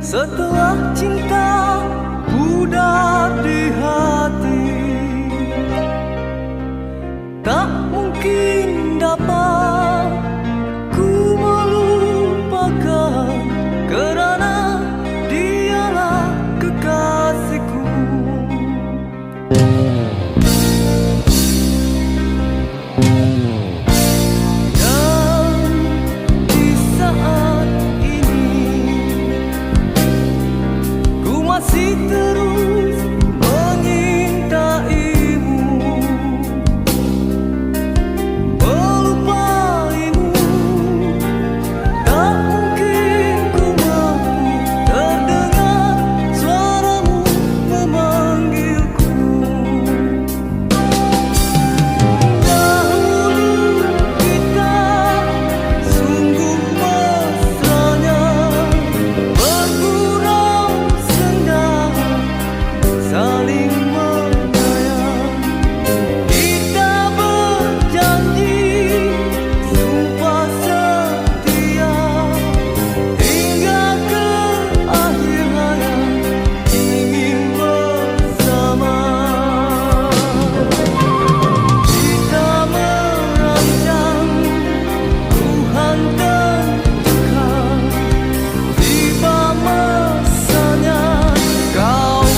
Setelah cinta pudar di hati, tak mungkin dapat ku melupakan, kerana dialah kekasihku. Dan di saat ini ku masih terus mengintaimu, melupaimu. Tak mungkin ku mampu terdengar suaramu memanggilku. Dahulu kita sungguh mesranya, bergurau senda, saling menyayang. Kita berjanji sumpah setia hingga ke akhir hayat, ingin bersama. Kita merancang, Tuhan tentukan, tiba masanya kau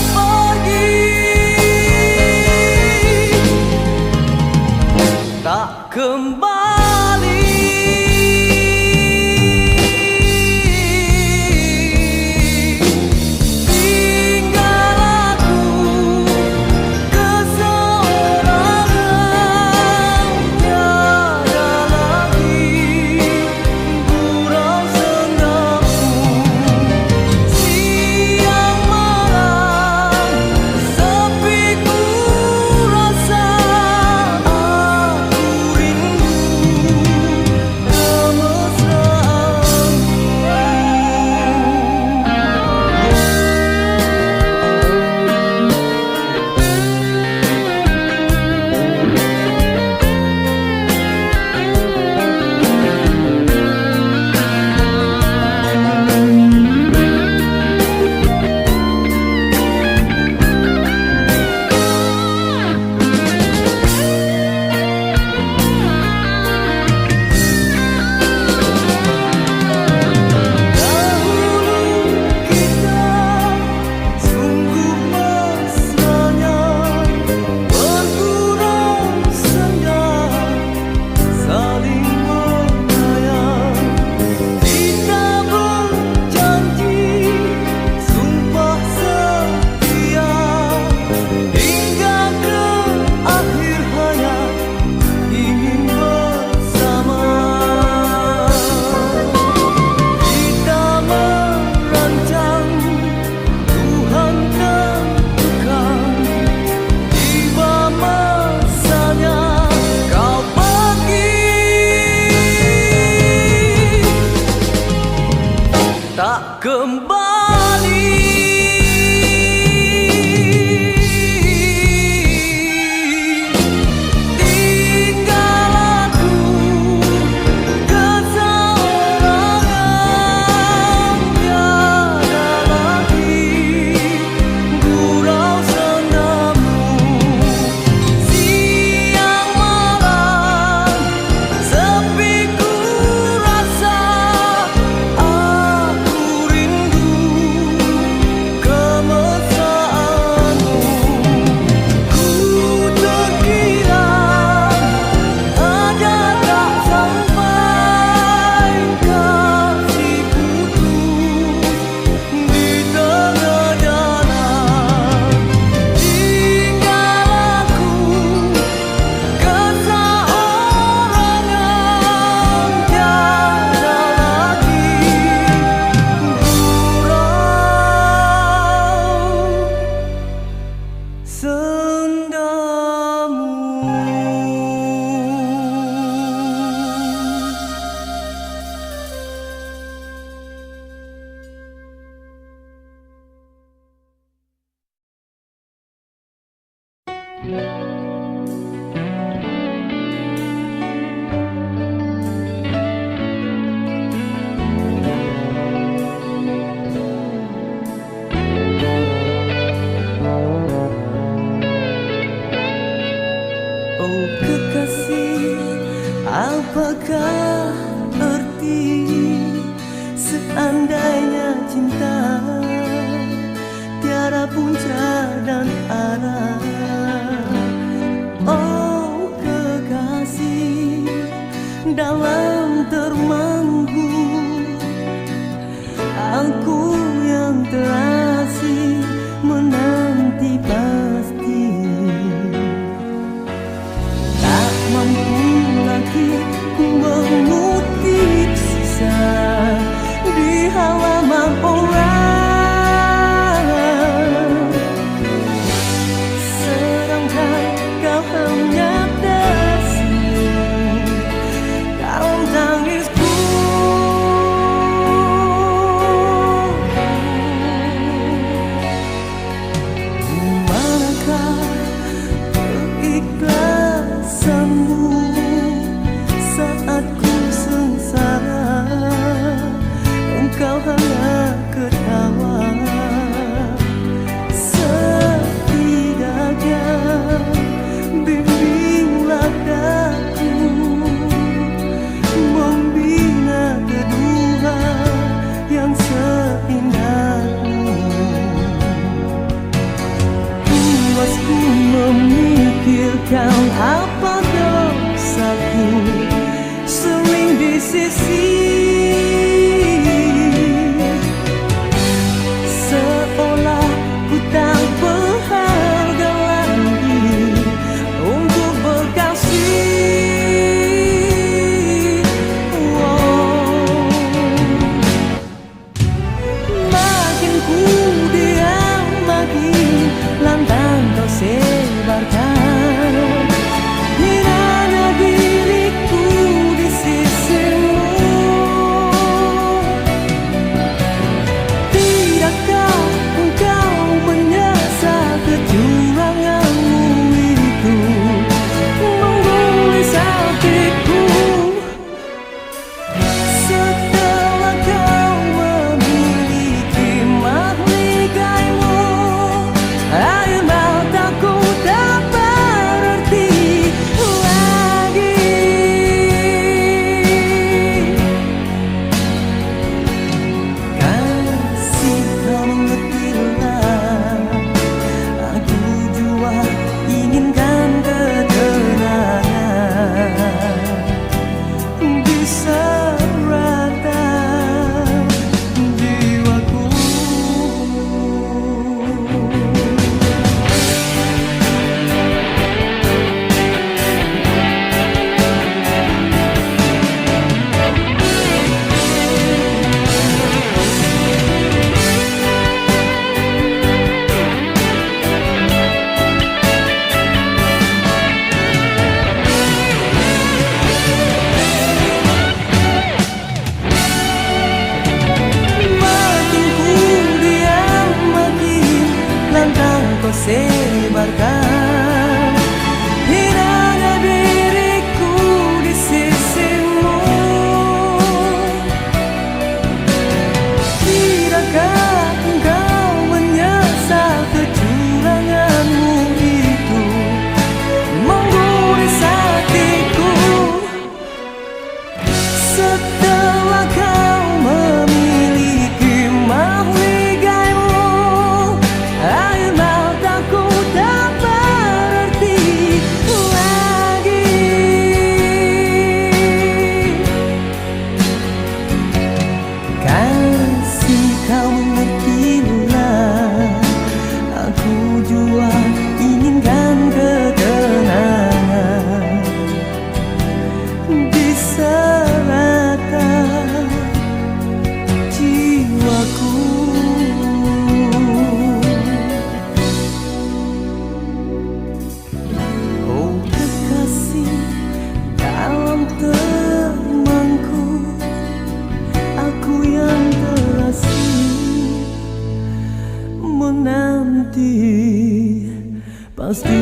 pergi, tak kembali. Tinggal aku keseorangan, tiada lagi gurau sendamu. Siang malam sepi ku rasa, aku rindu Apakah arti seandainya cinta tiada punca dan arah? Oh kekasih, dalam termanggu aku yang terasing menanti pasti. Tak mampu lagi ku mengutip sisa di halaman orang, sedangkan kau hanya tersenyum dalam tangisku. Manakah keikhlasanmu saat ku sengsara? Engkau hanya ketawa. Setidaknya bimbinglah daku membina kedua yang seindahmu. Puasku memikirkan apa dosaku sering di sisi, seolah ku tak berharga lagi untuk berkasih. Makin ku diam, makin lantang kau sebarkan hinanya diriku di sisimu. Tidakkah engkau menyesal kecuranganmu itu menggores hatiku? Setelah kau memiliki mahligaimu, air mataku tak berarti lagi. Kasih kau mengertilah, aku jua inginkan ketenangan di serata jiwaku. Makin ku diam, makin lantang kau sebarkan hinanya diriku di sisimu. Tidakkah engkau menyesal kecuranganmu itu menggores hatiku? Setelah kau memiliki mahligaimu, air mataku tak berarti lagi. Kasih kau mengertilah, aku jua inginkan ketenangan di serata jiwaku. Oh kekasih, dalam temanku aku yang terasing menanti pasti.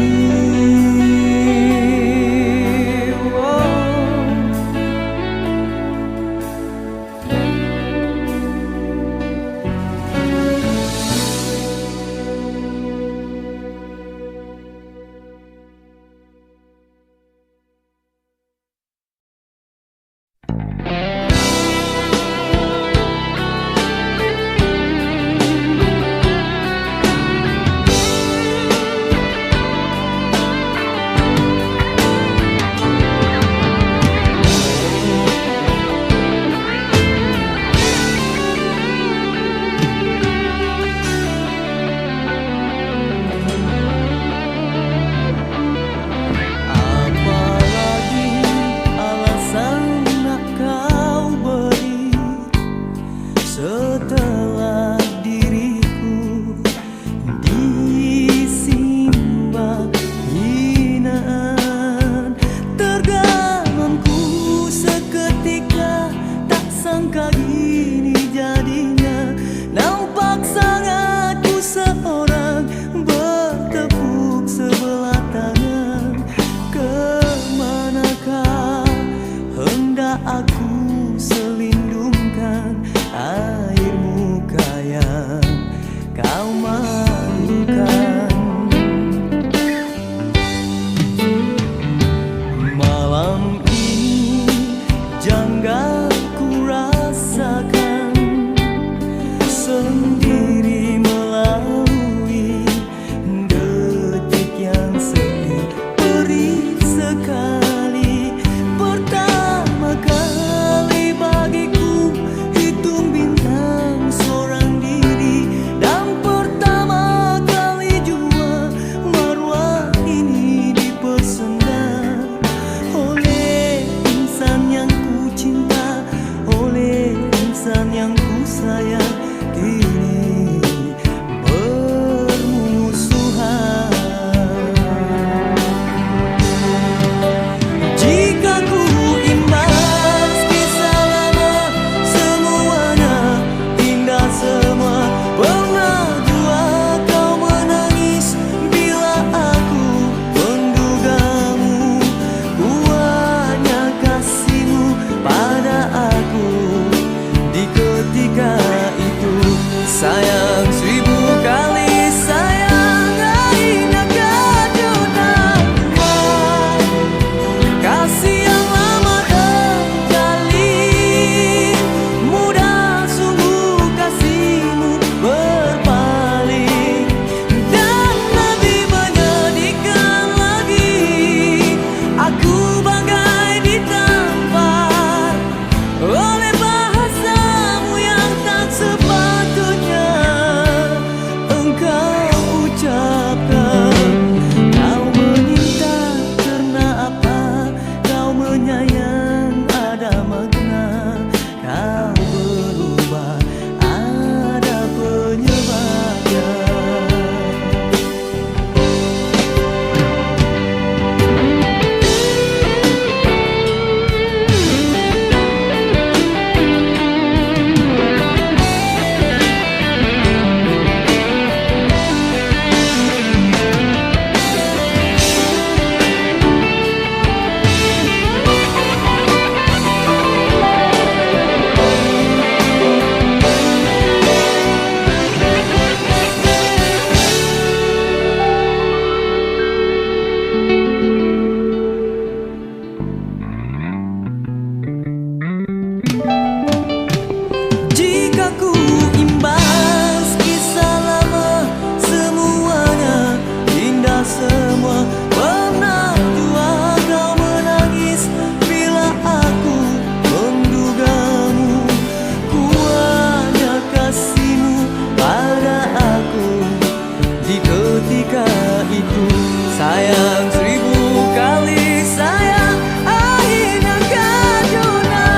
sayang, seribu kali sayang, akhirnya kau jua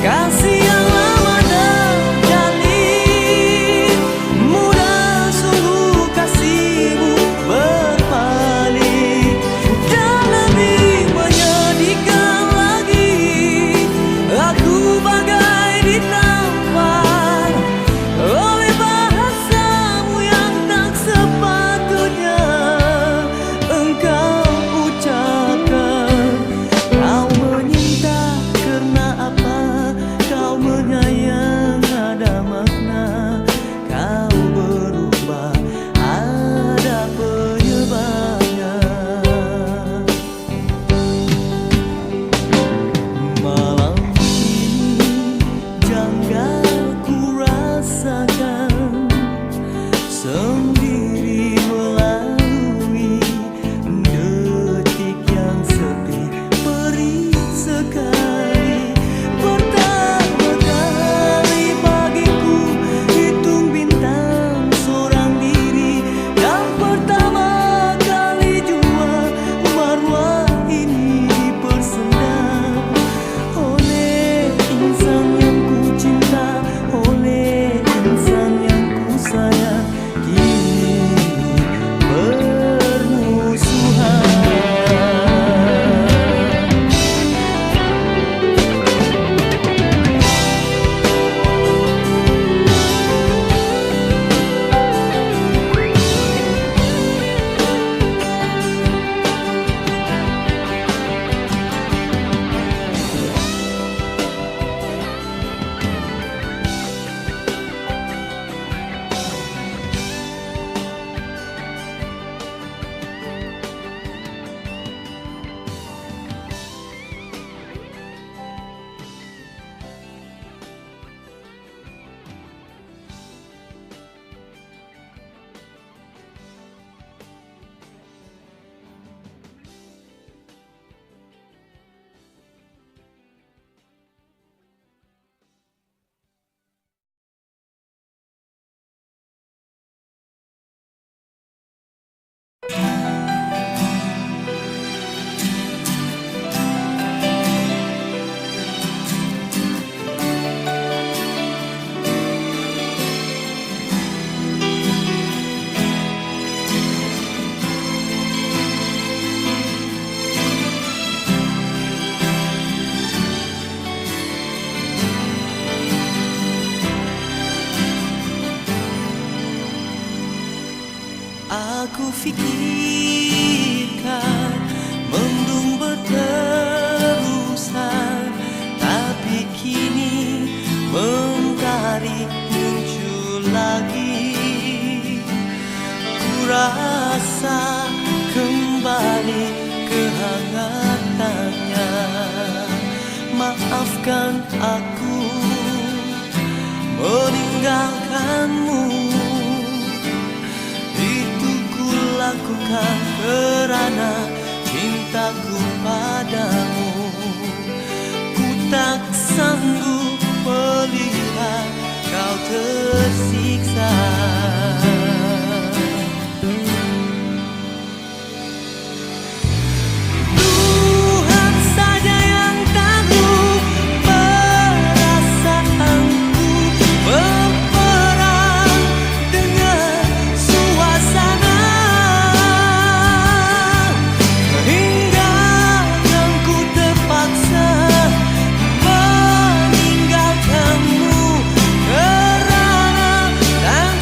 kasih yang lama terjalin. Mudah sungguh kasihmu berpaling, dan lebih menyedihkan lagi, aku bagai ditampar oleh bahasamu yang tak sepatutnya engkau ucapkan. Kau menyinta karena apa? Kau menyayang ada makna. Kau berubah ada penyebabnya. Malam ini janggal ku rasakan, sendiri melalui detik yang sepi perih sekali. Pertama kali bagiku hitung bintang seorang diri, dan pertama kali jua marwah ini dipersendam oleh insan yang ku cinta, oleh insan yang ku sayang, kini bermusuhan. Aku fikirkan mendung berterusan, tapi kini mentari muncul lagi. Ku rasa kembali kehangatannya. Maafkan aku meninggalkanmu, lakukan kerana cintaku padamu. Ku tak sanggup melihat kau tersiksa. Tuhan saja yang tahu perasaanku berperang dengan suasana. Meninggalkanmu kerana tak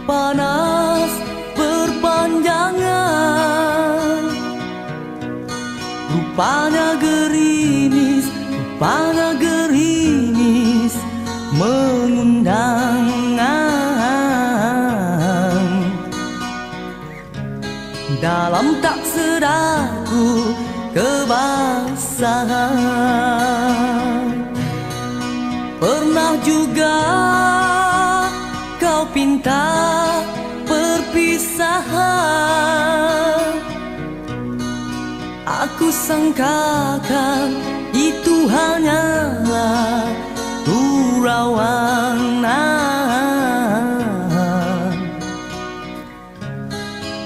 panas berpanjangan. Rupanya gerimis mengundang. Dalam tak sedarku kebasahan. Pernah juga kau pinta perpisahan. Aku sangkakan itu hanyalah gurauan.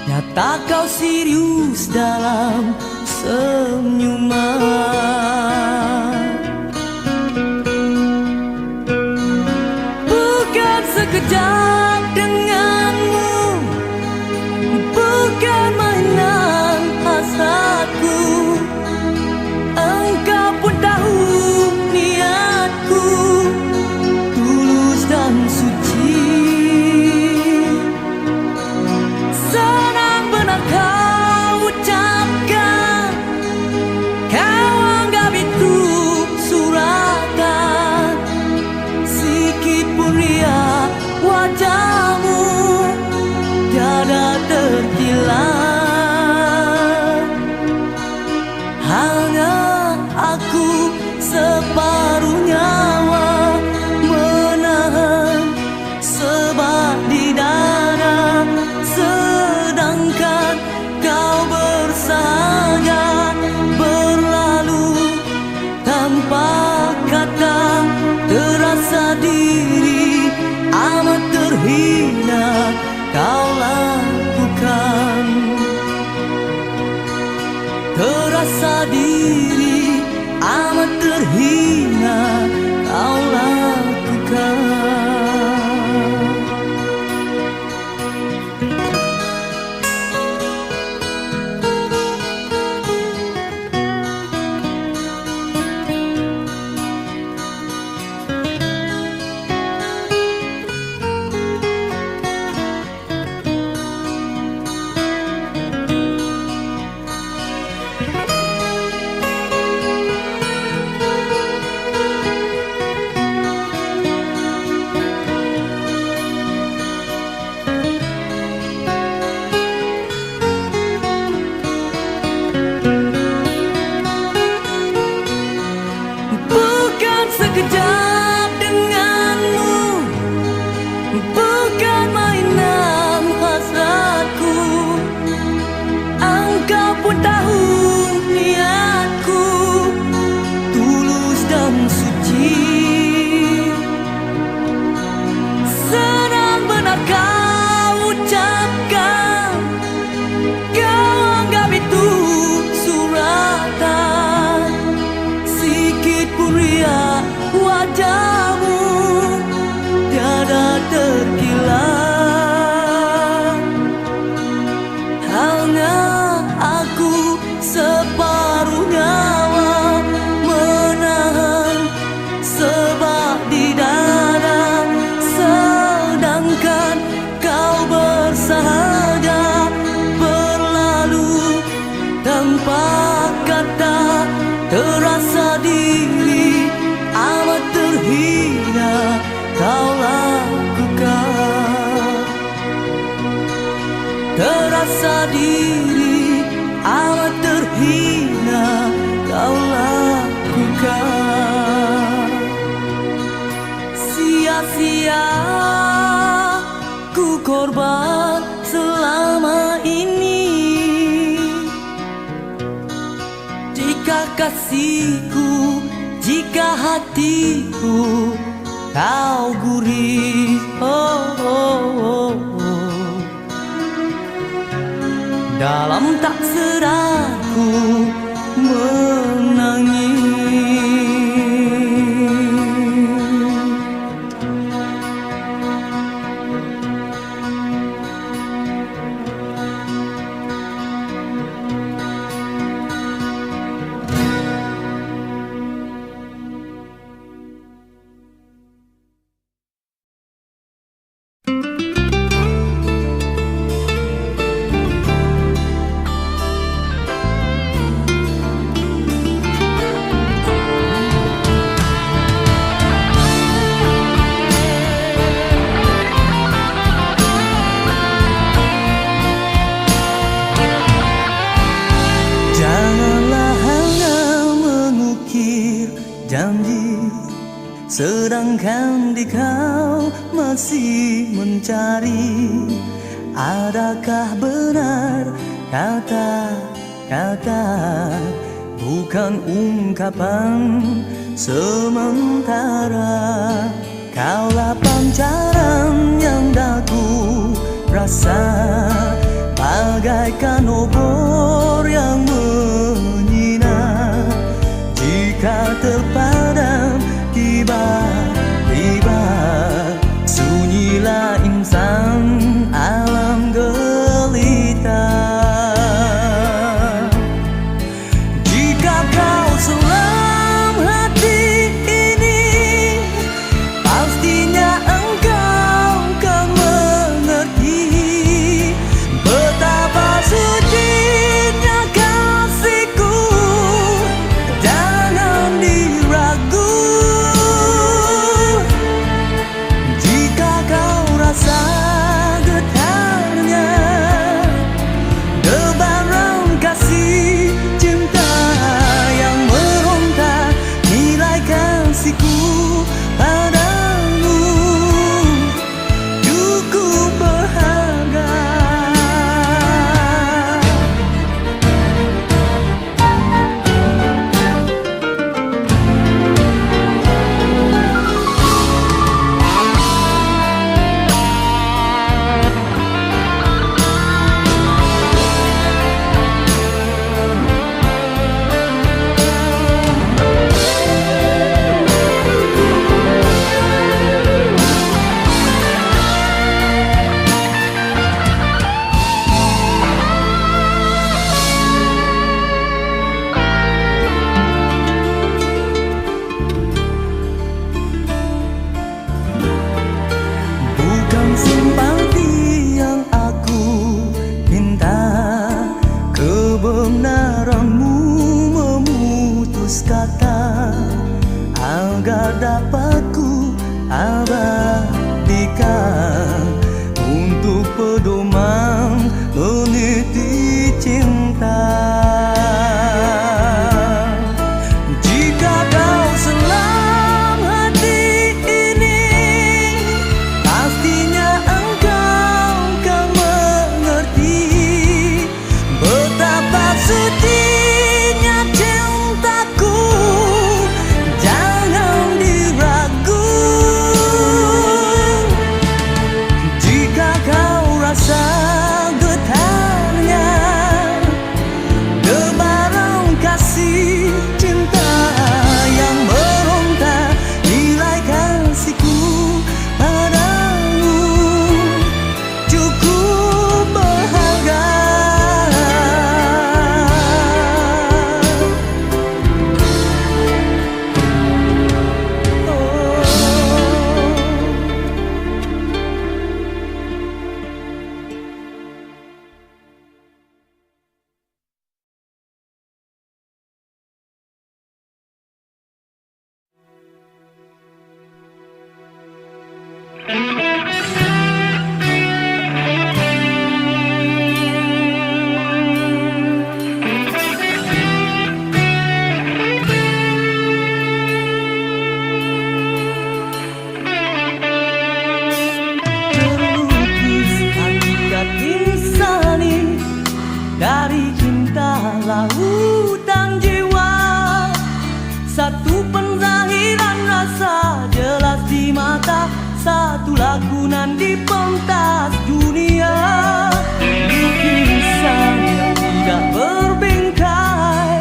Nyata kau serius dalam senyuman. Bukan sekejap denganmu, bukan mainan hasratku. Engkau pun tahu niatku tulus dan suci. Senang benar kau ucapkan, kau anggap itu suratan. Sikit pun ria wajahmu tiada terkilat. Hanya aku separuh nyawa menahan sebab di dada, sedangkan kau bersahaja berlalu tanpa kata. Terasa diri amat terhina kau lakukan. Terasa diri amat terhina kau lakukan. Sekejap denganmu, bukan mainan hasratku. Engkau pun tahu niatku tulus dan suci. Senang benar kau ucapkan, kau anggap itu suratan. Sikit pun ria wajahmu tiada terkilat. Hanya aku separuh nyawa menahan sebab di dada, sedangkan kau bersahaja berlalu tanpa kata. Terasa diri amat terhina kau lakukan. Terasa diri amat terhina kau lakukan. Sia-sia ku korban selama ini. Jika kasihku, jika hatiku kau gurih, dalam tak sedarku masih mencari. Adakah benar kata-kata bukan ungkapan sementara? Kaulah pancaran yang daku rasa, bagaikan obor yang menyina. Jika terpadam tiba-tiba, sunyilah insan alam gelita. Jika kau selam hati ini, pastinya engkau kan mengerti betapa sucinya kasihku. Jangan diragu. Jika kau rasa getarnya debaran kasih cinta yang meronta, nilai kasihku padamu cukup berharga. Bukan simpati yang aku minta, kebenaranmu memutus kata agar dapat ku abadikan untuk pedoman meniti cinta. Jika kau selam hati ini, pastinya engkau kan mengerti betapa sucinya cintaku. Jangan diragu. Jika kau rasa getarnya debaran kasih cinta yang meronta, nilai kasihku padamu cukup berharga. Terlukis hakikat insani dari cinta lautan jiwa, satu penzahiran rasa jelas di mata, satu lagunan di pentas dunia. Lukisan yang tidak berbingkai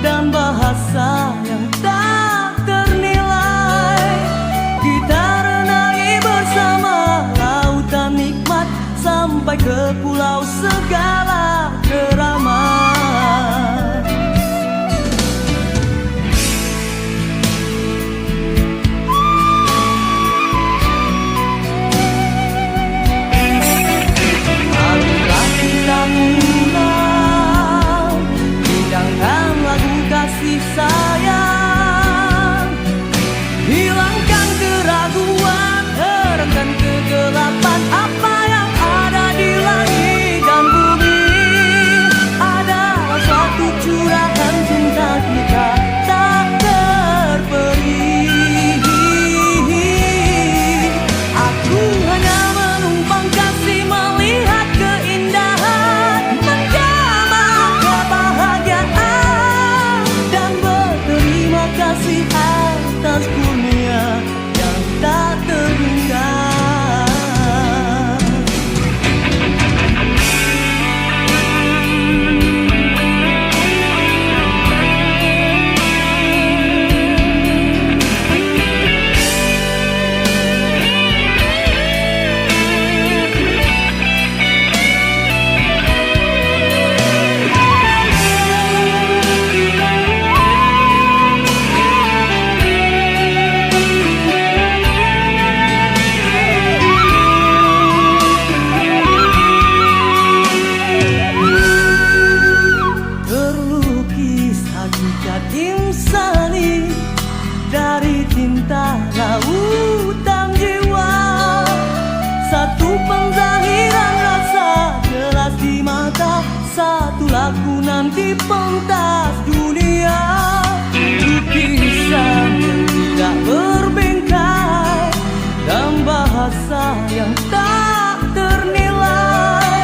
dan bahasa yang tak ternilai, kita renangi bersama lautan nikmat sampai ke pulau segala keramat. Marilah kita mulai hidangkan lagu kasih sayang, hilangkan keraguan, heremkan kegelapan. Apa yang ada di langit dan bumi adalah suatu curahan cinta kita tak terperi. Aku di pentas dunia, lukisan yang tidak berbengkai dan bahasa yang tak ternilai.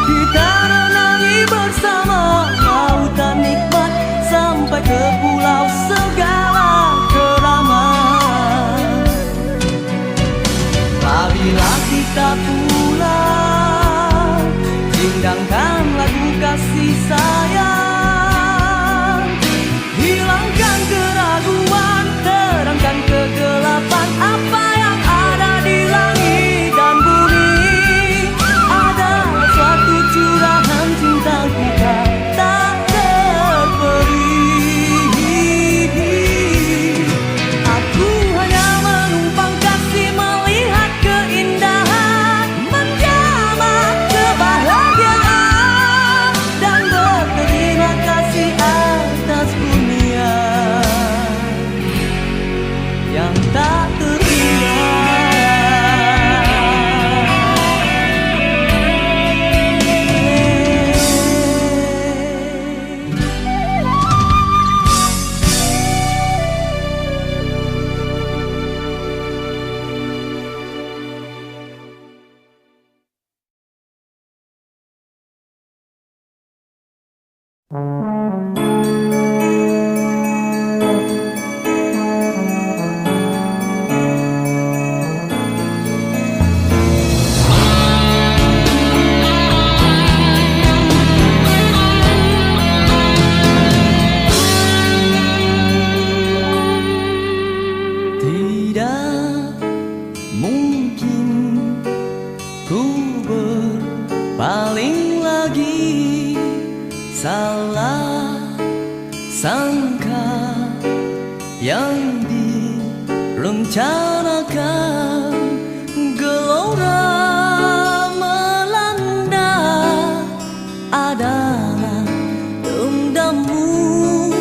Kita renangi bersama lautan nikmat sampai ke pulau segala keramat. Apabila kita pulang, sindangkan lagu kasih sayang, hilangkan keraguan, terangkan kegelapan. Apa yang ada di langit dan bumi adalah suatu curahan cinta kita tak terperi. Aku hanya menumpang kasih, melihat keindahan, menjamah kebahagiaan, dan berterima kasih atas dunia yang tak teringat. Tidak mungkin ku berpaling lagi, salah sangka yang direncanakan, gelora melanda adalah dendammu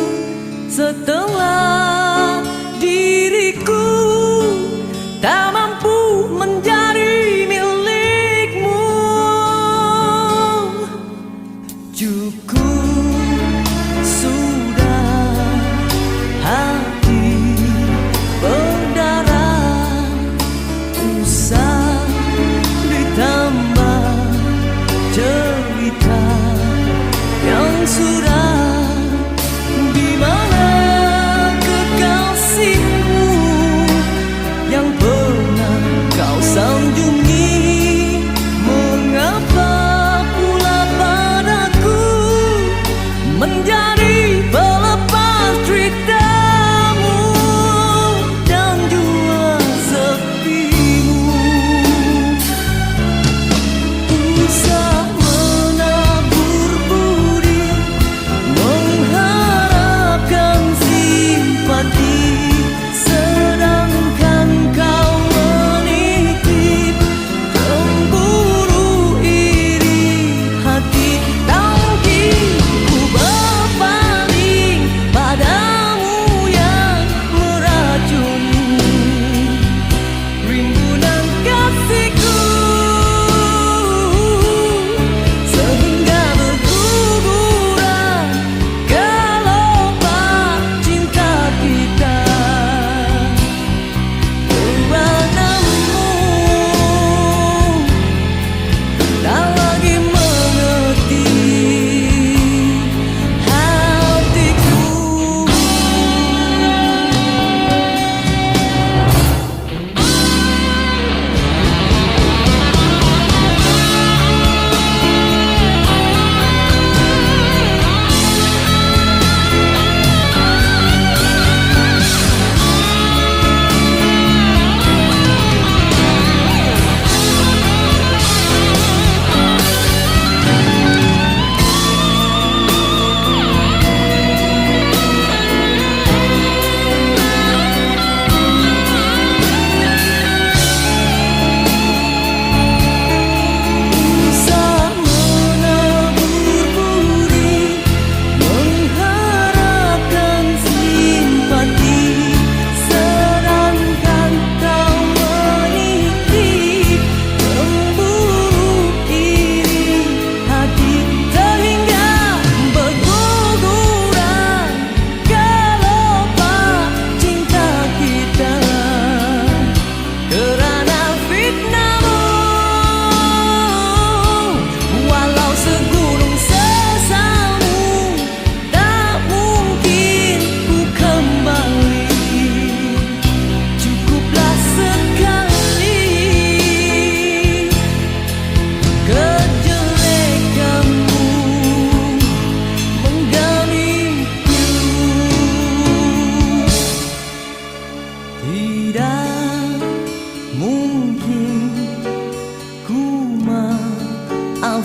setelah diriku tak mampu menjadi milikmu. Cukup sudah hati berdarah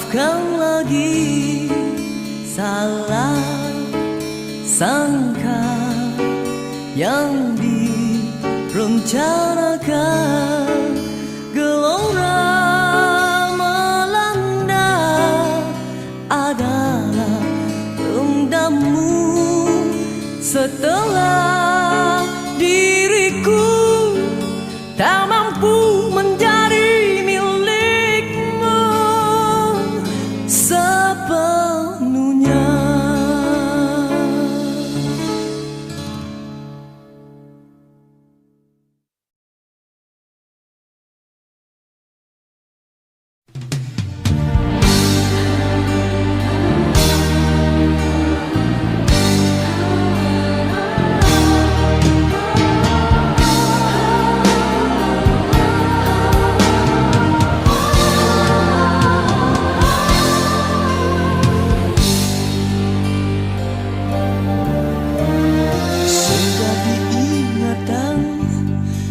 maafkan lagi salah sangka yang direncanakan. Gelora melanda adalah dendammu setelah diriku tak mampu menjadi milikmu sepenuhnya.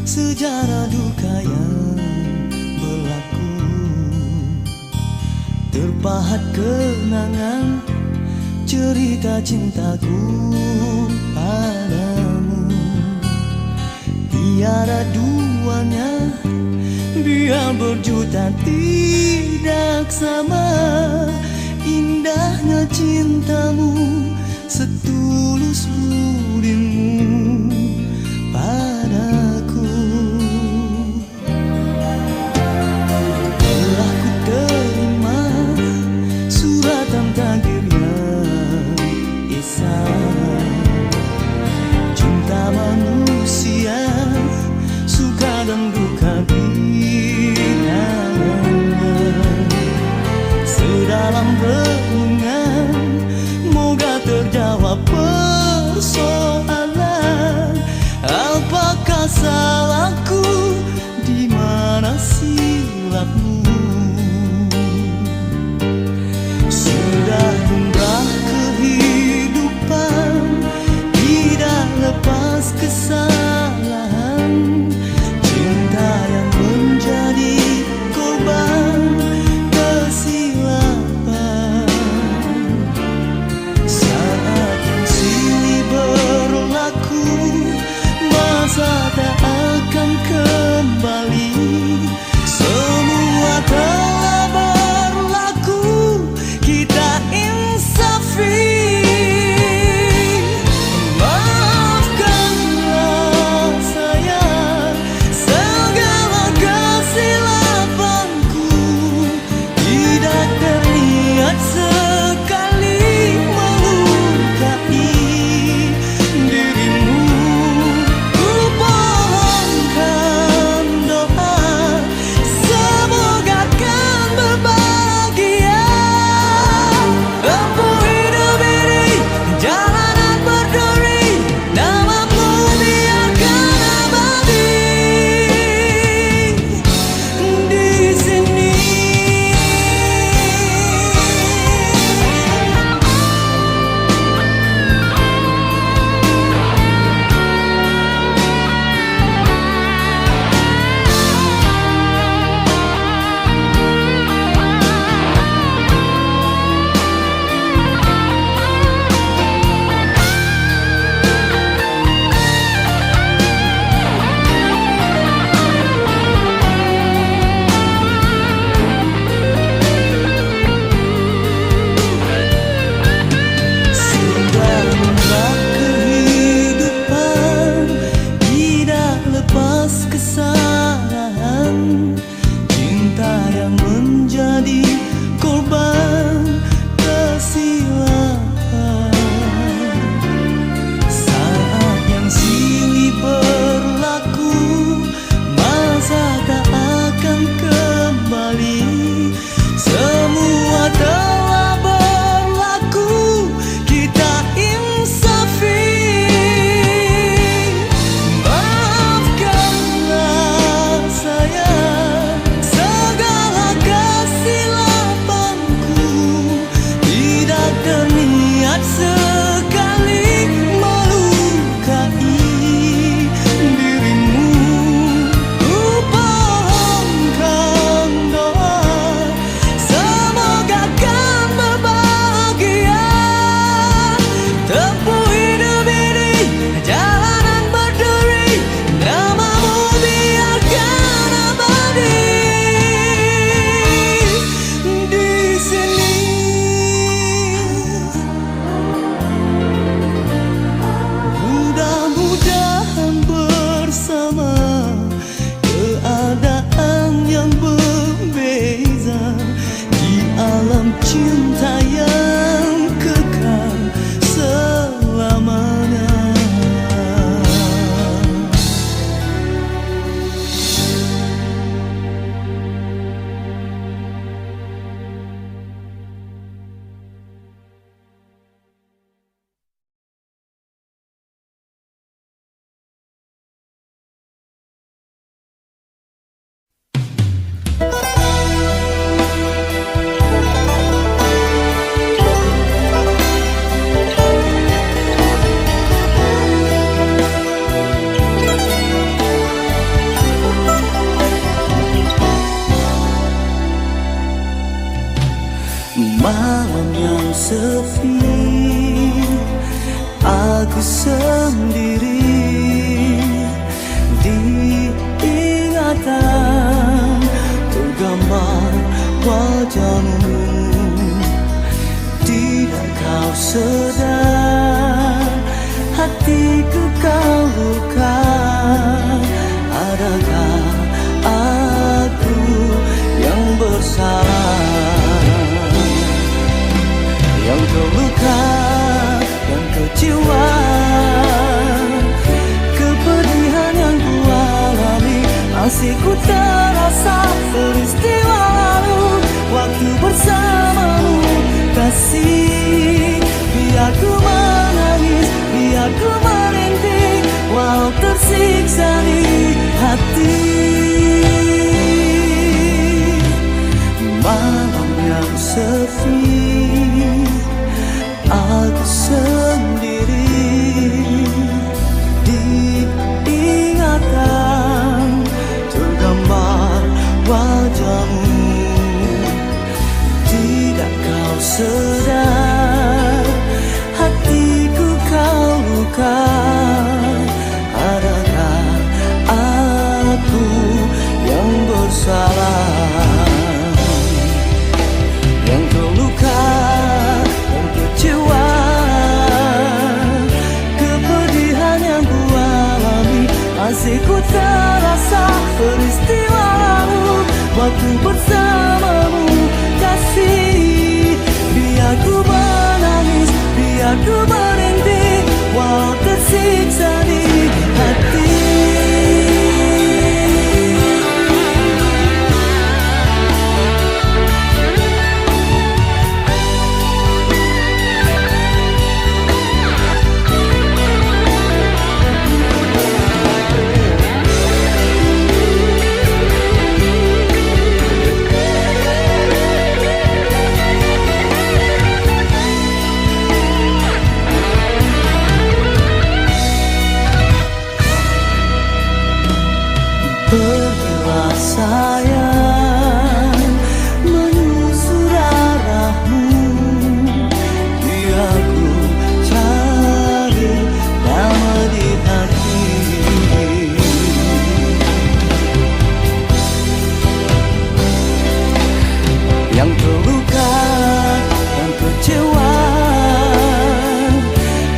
Sejarah duka yang berlaku, terpahat kenangan cerita cintaku padamu. Tiada duanya, biar berjuta tidak sama indahnya cintamu, setulus budimu padaku. Telah ku terima suratan takdir yang esa. Cinta manusia, suka dan duka di dalamnya. Sedalam renungan, moga terjawab persoalan. Apakah salahku, di mana silapmu? Sudah lumrah kehidupan, tidak lepas kesalahan. Cinta yang menjadi korban kesilapan. Saat yang silih Malam yang sepi, aku sendiri. Di ingatan tergambar wajahmu. Tidak kau sedar, hatiku kau luka. Adakah aku yang bersalah, yang terluka, yang kecewa? Kepedihan yang ku alami masih ku terasa peristiwamu. Waktu bersamamu kasih, biar ku menangis, biar ku merintih, walau tersiksa di hati. Malam yang sepi, aku sendiri. Di ingatan tergambar wajahmu. Tidak kau sedar, hatiku kau luka. Adakah aku yang bersalah, yang terluka, yang kecewa? Kepedihan yang ku alami masih ku terasa peristiwamu. Waktu bersamamu kasih, biar ku menangis, biar ku merintih, walau tersiksa di hati. Pergilah sayang, menyusur arahmu. Biar ku cari damai di hati. Yang terluka, yang kecewa,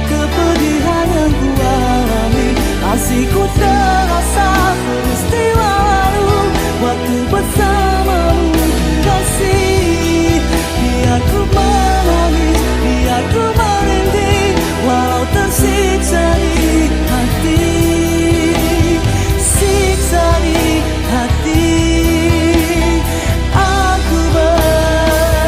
kepedihan yang ku alami masih ku terasa peristiwamu. Waktu bersamamu kasih, biar ku menangis, biar ku merintih, walau tersiksa di hati. Siksa di hati, aku bersalah.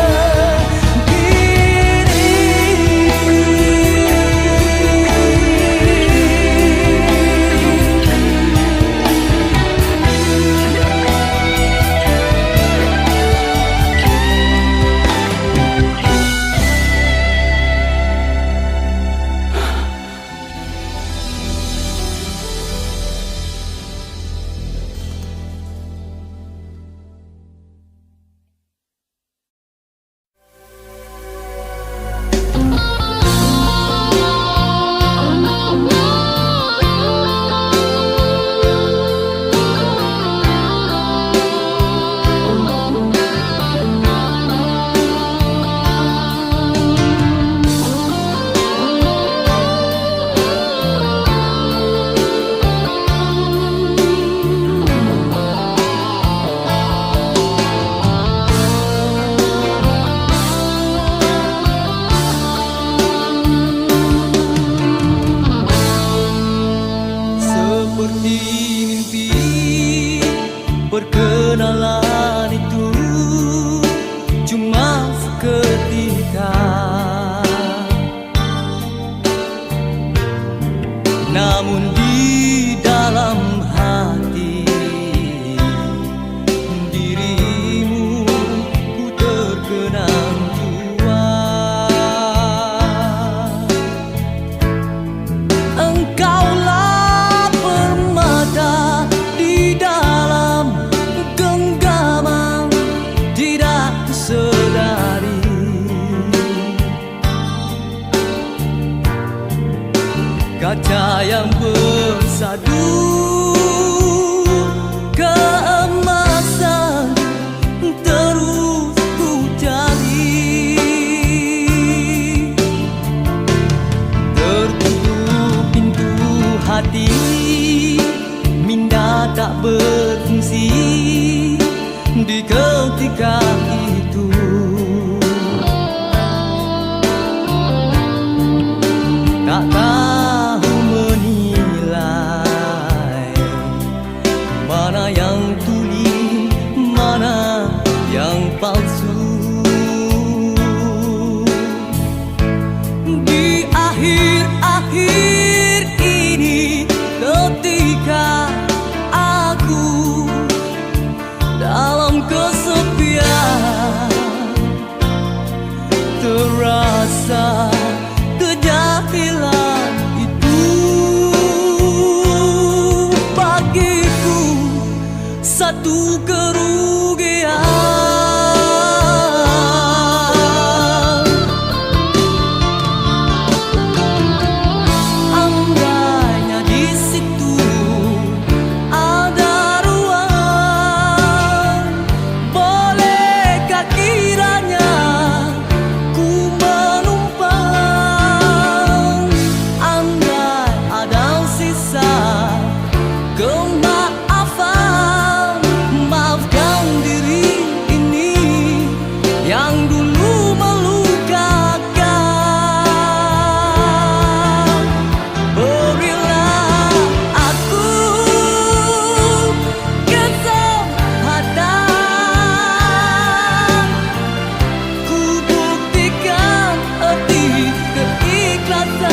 ketika itu. Tak tahu menilai mana yang tuli, mana yang palsu. Di akhir-akhir ini ketika aku dalam kesepian, terasa kejahilan itu bagiku satu kerugian. Andainya di situ ada ruang, bolehkah kiranya ku menumpang? Andai ada sisa kemaafan, maafkan diri ini yang dulu melukakan. Berilah aku kesempatan, ku buktikan arti keikhlasan.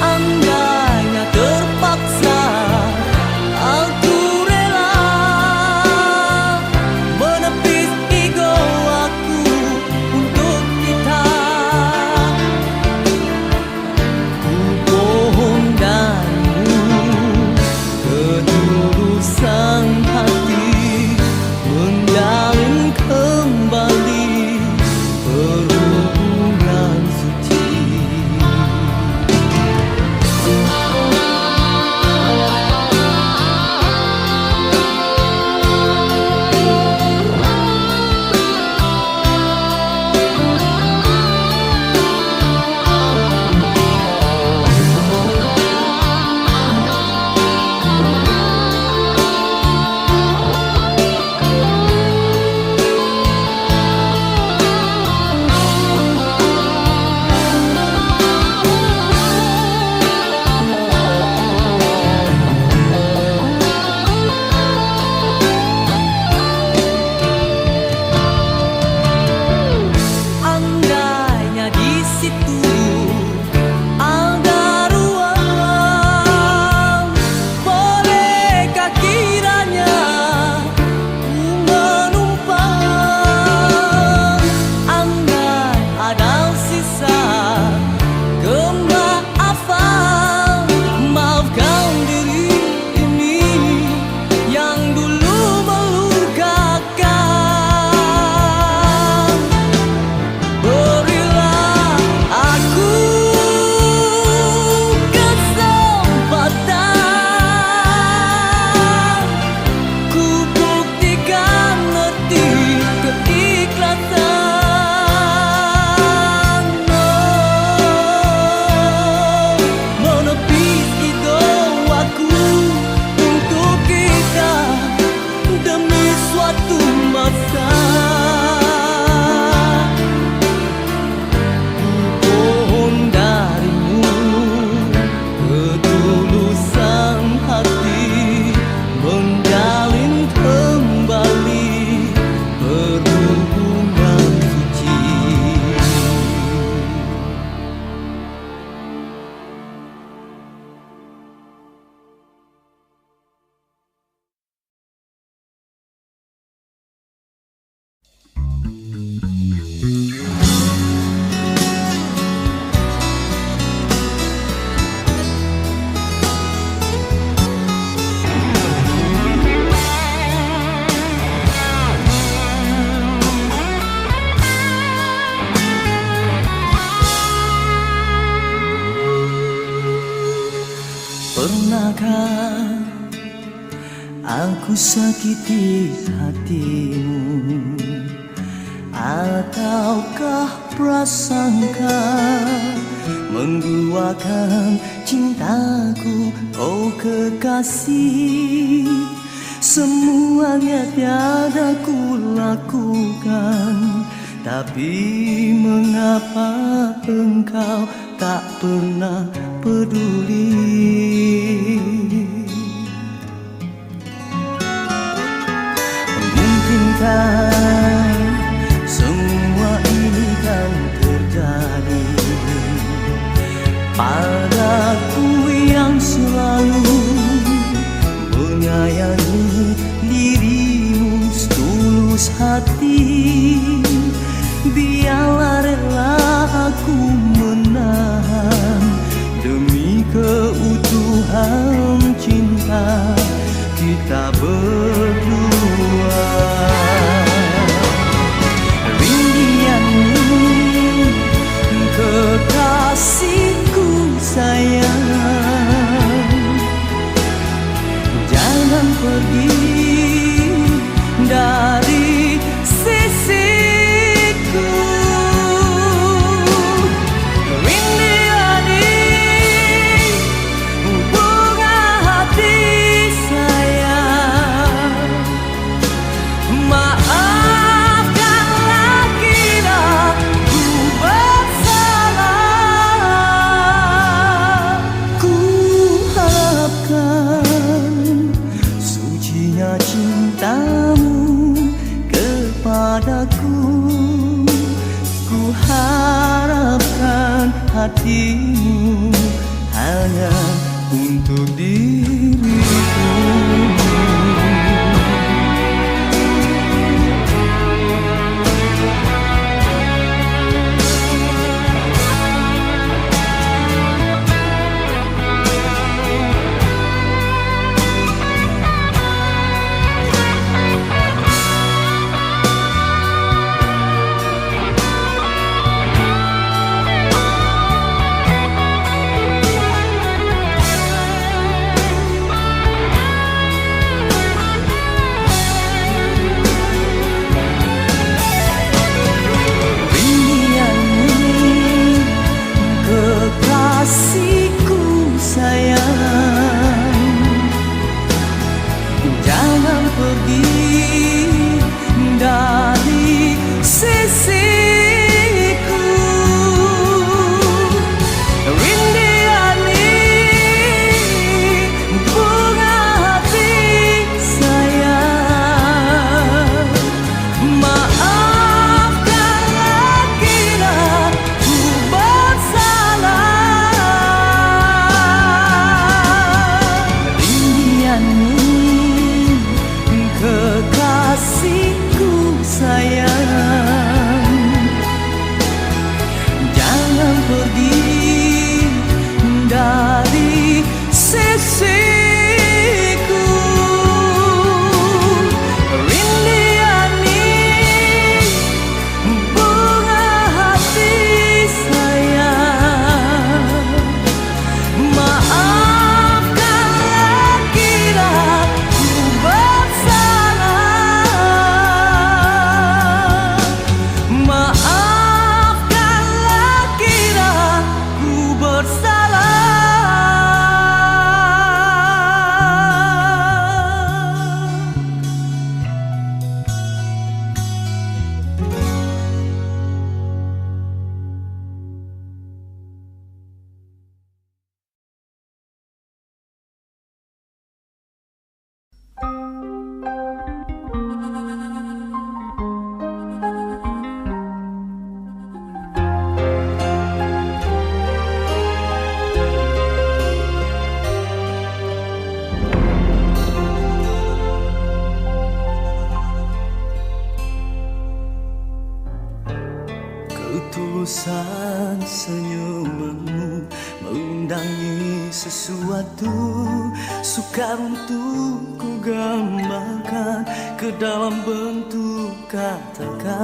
Andainya terpaksa aku rela menepis ego aku untuk kita. Ku mohon darimu ketulusan hati, menjalin kembali perhubungan suci. Andainya di situ ada ruang, bolehkah kiranya ku menumpang? Andai ada sisa kemaafan, maafkan diri ini yang dulu melukakan. Berilah aku kesempatan, ku buktikan arti keikhlasan. Menepis ego aku untuk kita demi suatu masa. Mohon darimu ketulusan hati, menjalin kembali perhubungan suci. Pernahkah aku sakiti hatimu, ataukah prasangka mengguakan cintaku, oh kekasih? Semuanya tiada ku lakukan, tapi mengapa engkau tak pernah peduli? Mungkinkah semua ini kan terjadi padaku yang selalu menyayangi dirimu setulus hati? Biarlah rela aku menahan demi keutuhan cinta kita berdua. Rindianmu kekasihku sayang, jangan pergi dari sisiku. Rindiani bunga hati sayang, maafkanlah kira ku bersalah. Ku harapkan sucinya cintamu kepadaku. Ku harapkan hatimu hanya untuk diriku. Kekasihku sayang, jangan pergi dari sisiku. Rindiani bunga hati sayang, maafkanlah kira ku bersalah. Kekasihku sayang, jangan pergi dari sisiku. Rindiani bunga hati sayang, maafkanlah kira ku bersalah. Maafkanlah kira ku bersalah. Ketulusan senyumanmu mengundangi sesuatu, sukar untuk ku gambarkan ke dalam bentuk kata-kata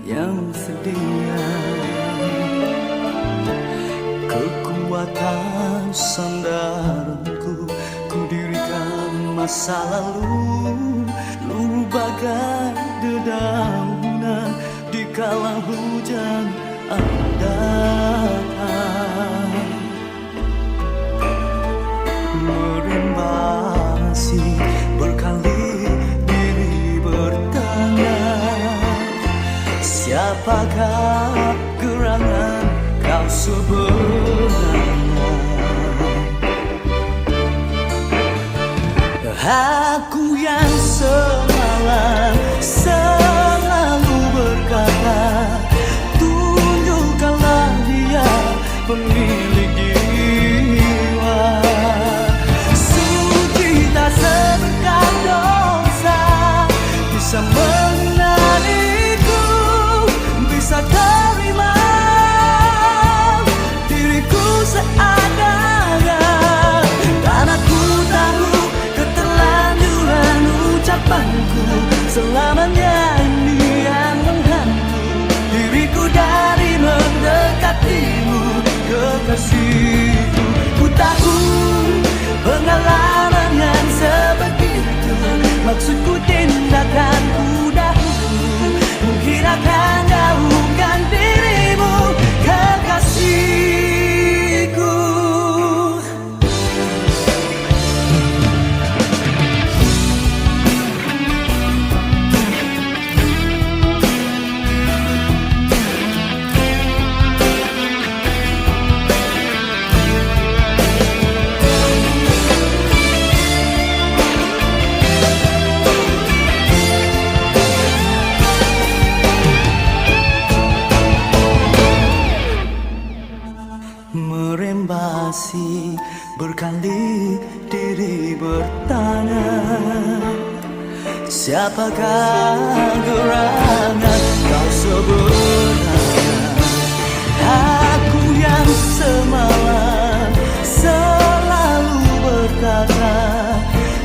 yang sedia. Kekuatan sandaranku ku dirikan masa lalu, luruh bagai dedaunan di kala hujan datang merimba. basi berkali diri bertanya, siapakah gerangan kau sebenarnya? Aku yang semalam selalu berkata, tunjukkanlah dia pemilik jiwa suci tak seberkah dosa, bisa mengenaliku, bisa terima diriku seadanya. Dan aku tahu keterlanjuran ucapanku selamanya ini yang menghantu diriku dari mendekatimu, kekasihku. Ku tahu pengalaman yang sebegitu, maksudku tindakanku dahulu mungkin akan jauhkan dirimu, kekasihku. Merembasi berkali diri bertanya, siapakah gerangan kau sebenarnya? Aku yang semalam selalu berkata,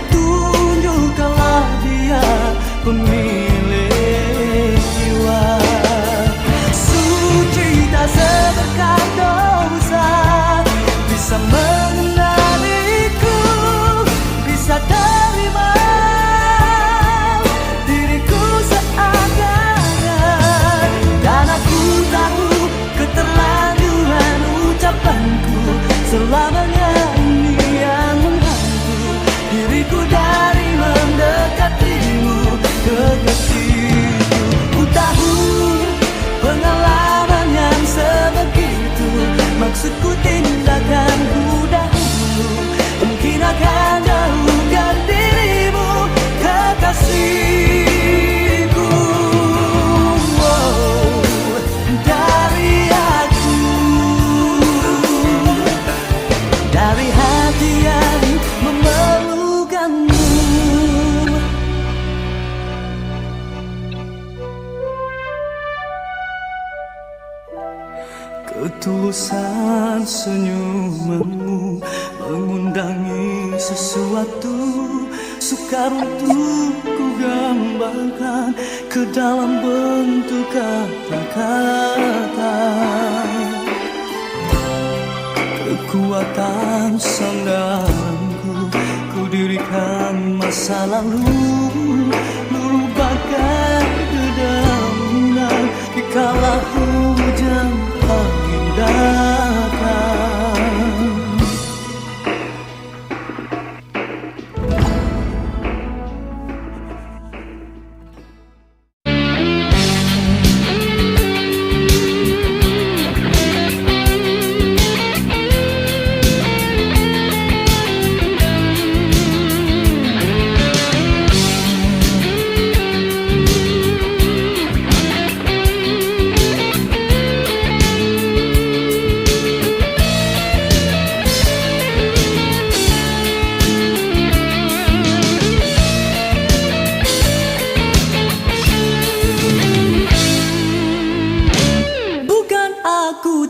tunjukkanlah dia pemilik jiwa suci tak seberkah dosa, bisa mengenaliku, bisa terima diriku seadanya. Dan aku tahu keterlanjuran ucapanku selamanya ini yang menghantu diriku dari mendekatimu, kekasihku. Ku tahu pengalaman yang sebegitu, maksudku tindakanku dahulu mungkin akan jauhkan dirimu, kekasihku. Oh, dari aku, dari hati yang memerlukanmu. Ketulusan senyumanmu mengundangi sesuatu, sukar untuk ku gambarkan ke dalam bentuk kata-kata. Kekuatan sandaranku ku dirikan masa lalu, luruh bagai dedaunan dikala hujan angin datang.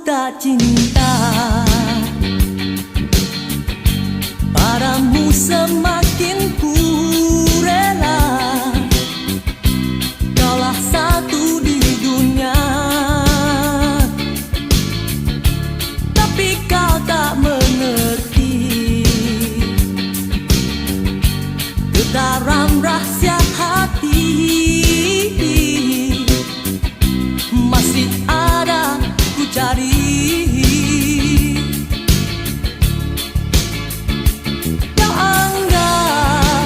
Tak cinta padamu, semakin ku rela kaulah satu di dunia, tapi kau tak mengerti getaran rahasia hati masih ada ku cari. Kau anggap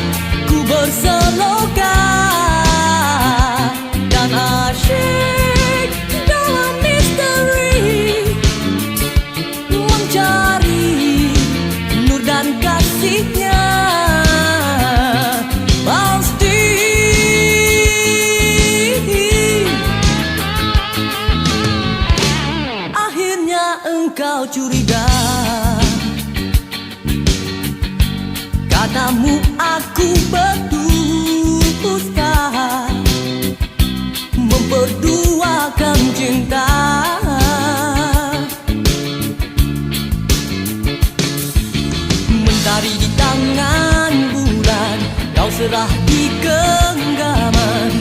serah di genggaman,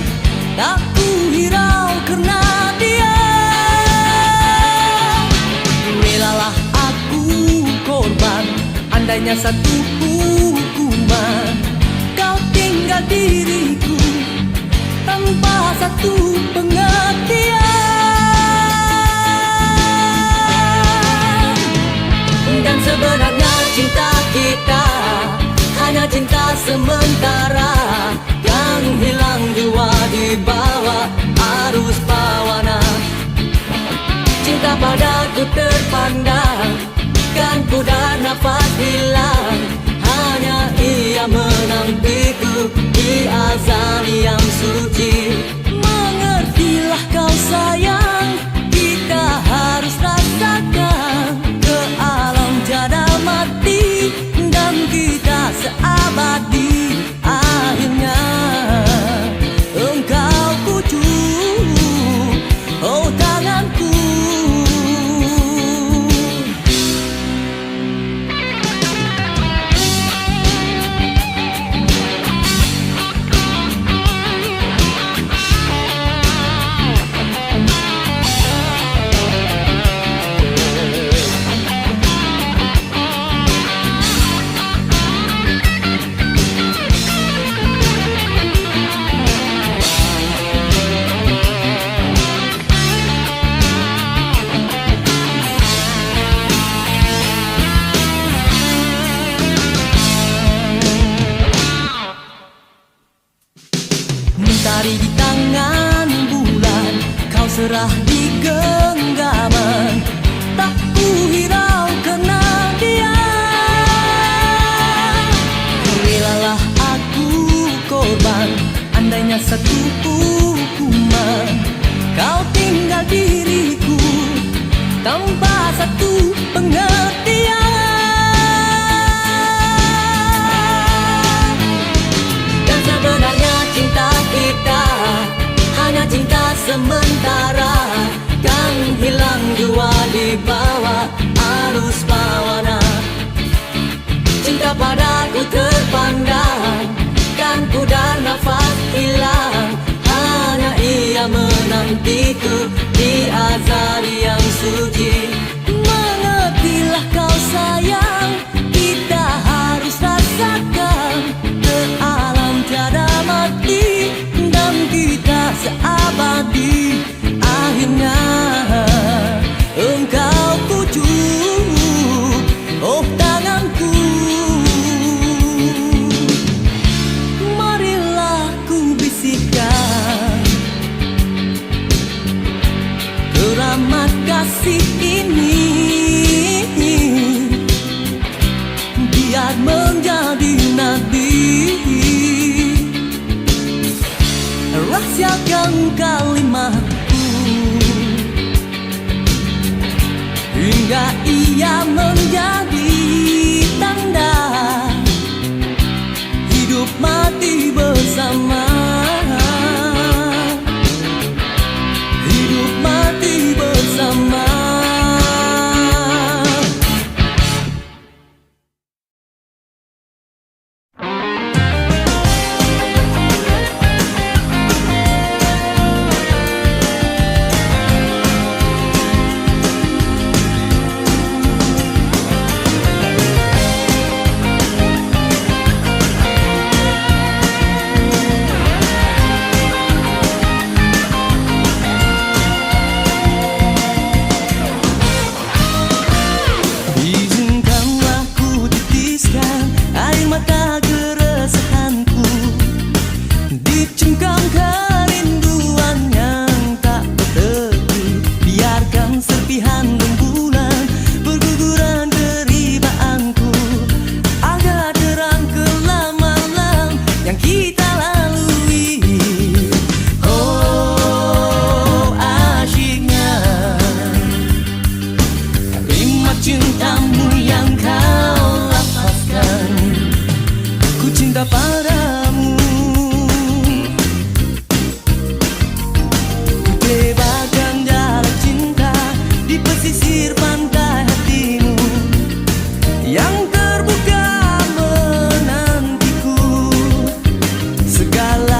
tak ku hirau karena dia. Relalah aku korban, andainya satu hukuman, kau tinggal diriku tanpa satu pengertian. Dan sebenarnya cinta kita hanya cinta sementara, yang hilang jua di bawah arus bawana. Cinta padaku terpandang, kan ku dan nafas hilang, hanya ia menantiku di azal yang suci. Mengertilah kau sayang, kita harus rasakan ke alam tiada mati, dan kita seabadi. Akhirnya engkau pujuk, oh tanganku. Mentari di tangan bulan, kau serah di genggaman, tak ku hirau karena dia. Relalah aku korban, andainya satu hukuman, kau tinggal diriku tanpa satu pengertian. Dan sebenarnya cinta kita hanya cinta sementara, kan hilang jua di bawah arus bawana. Cinta padaku terpandang, kan ku dan nafas hilang, hanya ia menantiku di azal yang suci. Mengertilah kau sayang, kita harus rasakan ke alam tiada mati, dan kita seabadi. Akhirnya engkau pujuk, oh tanganku. Marilah ku bisikkan keramat kasih ini, biar menjadi nadi, rahasiakan kalimatku hingga ia menjadi tanda hidup mati bersama, hidup mati bersama. segala